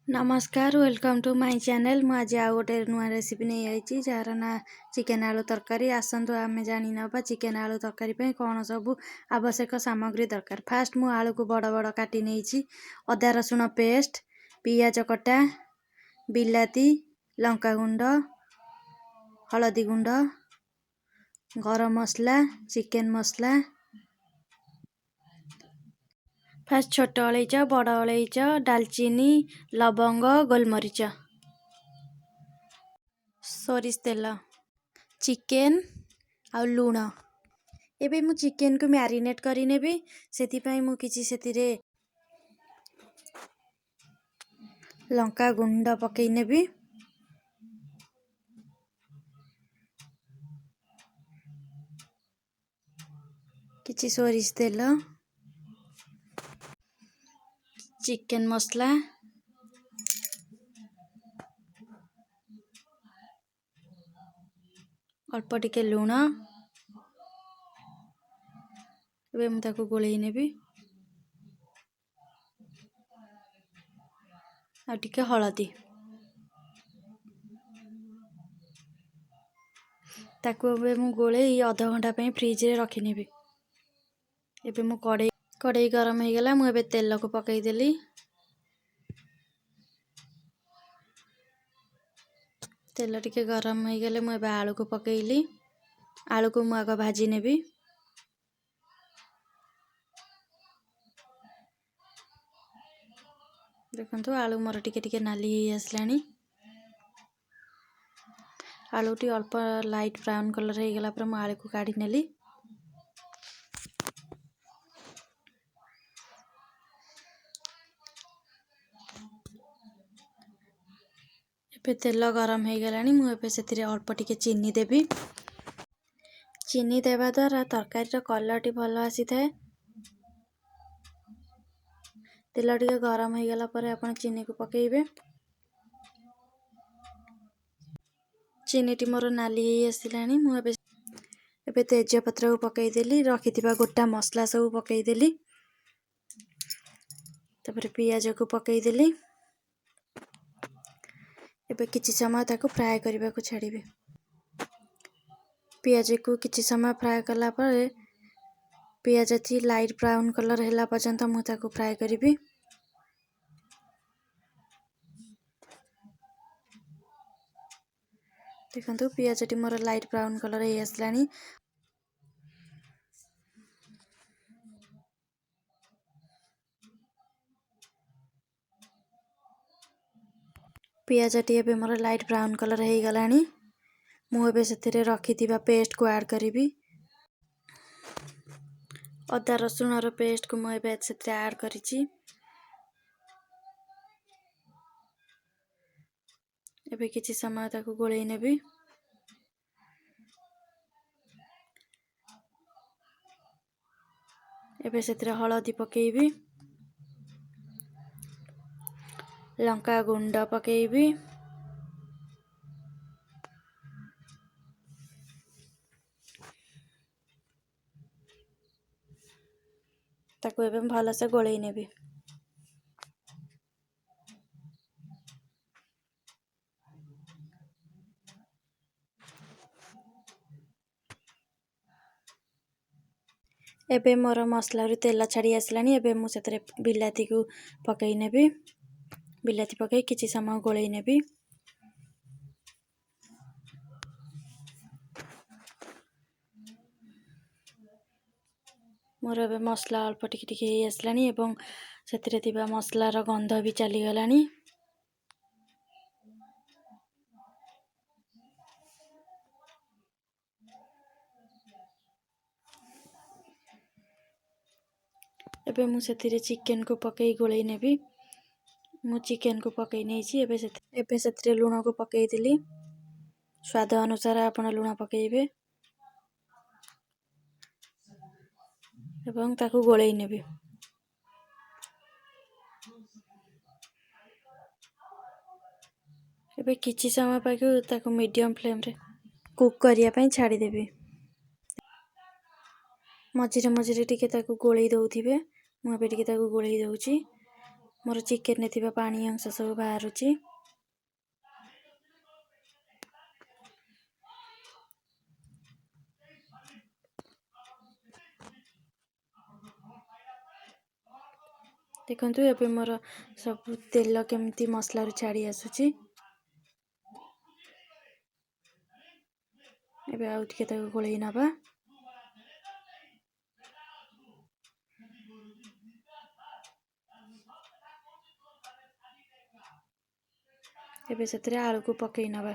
नमस्कार welcome to my channel. मु आज आउ गोटे नुआ रेसिपी नहीं आई जार ना चिकेन आलू तरकारी। आसतु आम जानी ना चिकेन आलू तरकारी कौन सब आवश्यक सामग्री दरकार। फास्ट मु आलू को बड़ बड़ काटी नहीं। अदा रसुण पेस्ट, पियाज कटा, बिलाती, लंका गुंड, हलदी गुंड, गरम मसला, चिकेन मसला। फास्ट छोट अलैच, बड़ अलैच, डालचीनी, लवंग, गोलमरीच, सोरिष तेल, चिकेन आ लुण। एबे मु चिकेन को मैरिनेट करी नेबी। सेति पई मु किछि सेतिरे लंका गुंड पकई नेबी, किछि सोरिष तेल, चिकेन मसला, अल्प टिके लुण। एबे मु ताको गोळेई नेबी आ टिके हळदी। ताको एबे मु गोळेई आधा घंटा पई फ्रिज रे रखी नेबी। एबे मु कड़ाई गरम हो गला। मु एबे तेल को पकई देली। तेल टिके गरम हो गले मु एबे आलू को पकईली। आलू को मु आग भाजी नेबी। देखंतु आलू मोर टिके टिके नाली हो आसलानी। आलू टी अल्प लाइट ब्राउन कलर हो गला पर मु आलू को काढी नेली। एबे तेल गरम हो गलानी। मु एबे सेतिरे अल्प टिके चीनी देबी। चीनी देबा द्वारा तरकारी रो कलर टी भलो आसी थाए। तेल टिके गरम हो गला पर आपण चीनी को पकेइबे। चीनी टी मोर नाली हो आसिलानी। मु एबे तेज पत्र को पकई देली। रखिथिबा गोटा मसला सब पकई देली। तापर पियाज को पकई देली। एबे किछि समय ताको फ्राई करबा को छाड़ीबे। पियाज को किछि समय फ्राई करला पर पियाज टी लाइट ब्राउन कलर हैला पर्यंत मु ताको फ्राई करबी। देखंतु पियाज टी मोर लाइट ब्राउन कलर हे आसलानी। पियाज टी एबे मोर लाइट ब्राउन कलर हे गलानी। मु एबे सेतिरे रखिथिबा पेस्ट को ऐड करबी। अदा रसुण रो पेस्ट को मु एबे सेतिरे ऐड करिछि। एबे किछि समय ताको गोळेई नेबी। एबे सेतिरे हळदी पकेइबी, लंका गुंड पकेइबी, ताको एबे भलो से गोळेई नेबी। एबे मोर मसला रू तेल छाड़ी आसलानी। एबे मु सेतरे बिलाती को पकई नेबी। बिलाती पकई किछि समय गोळेई नेबी। मोर एबे मसला अल्प टिके टिके हे आसलानी एवं सेतिरे थिबा मसला रो गंध भी चली गलानी। एबे मु सेतिरे चिकेन को पकई गोळेई नेबी। मु चिकेन को पकई नेछि। एबे सेतिरे लूण को पकई देली। स्वाद अनुसार आपण लूण पकईबे एवं ताको गोळेई नेबी। एबे किछि समय पाके ताको मीडियम फ्लेम रे कुक करिया पई छाड़ी देबी। मझिरे मझिरे टिके ताको गोळेई दउथिबे। मु एबे टिके ताको गोळेई दउची। मोर चिकेन रे थिबा पानी अंश सब बाहरुची। देखंतु एबे मोर सब तेल केमती मसला रू छाड़ी आसुची। एबे आउ टिके ताको गोळेई नबा। एबे सेतरे आलू को पकेई नबा।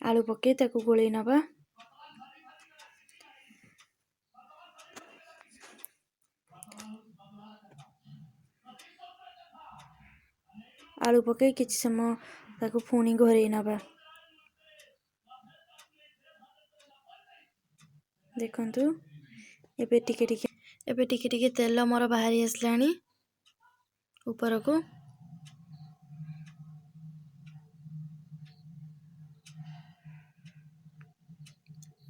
आलू पकेई ताको गोळेई नबा। आलू पकेई किछि समय ताको पुणी घोरेई नबा। देखंतु एबे टिके टिके तेल मोर बाहरी आसलानी ऊपर को।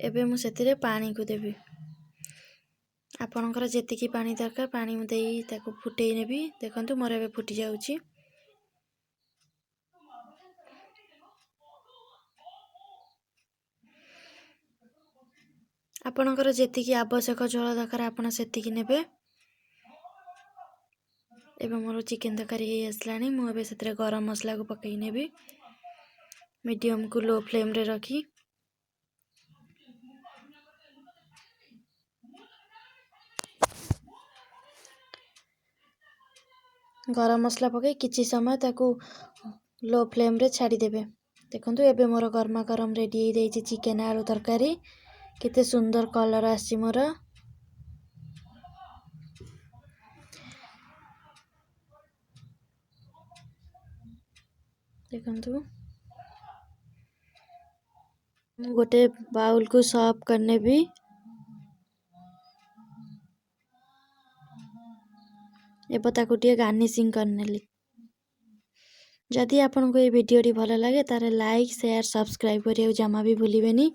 एबे मु सेतिरे पानी को देबी। आपनकर जेतिकी पानी दरकार पानी मु देई ताको फुटेई नेबी। देखंतु मोर एबे फुटी जाउची। आपनकर जेतिकी आवश्यक झोल दरकार आपन सेतिकी नेबे। एबे मोर चिकेन तरकारी हे आसलानी मु एबे सेतिरे गरम मसला को पकेई नेबी। मीडियम को लो फ्लेम रे रखी। गरम मसला पके किछि समय ताको लो फ्लेम रे छाड़ी देबे। देखंतु एबे मोर गरमा गरम रेडी हे जाईची चिकेन आलू तरकारी। केते सुंदर कलर आसी मोर। देखंतु मु गोटे बाउल को सर्व करने भी। एबे ताको टिके गार्निशिंग करनेली। जदि आपन को ये वीडियो टी भल लागे तारे लाइक शेयर सब्सक्राइब करियो जमा भी भूलिबेनी।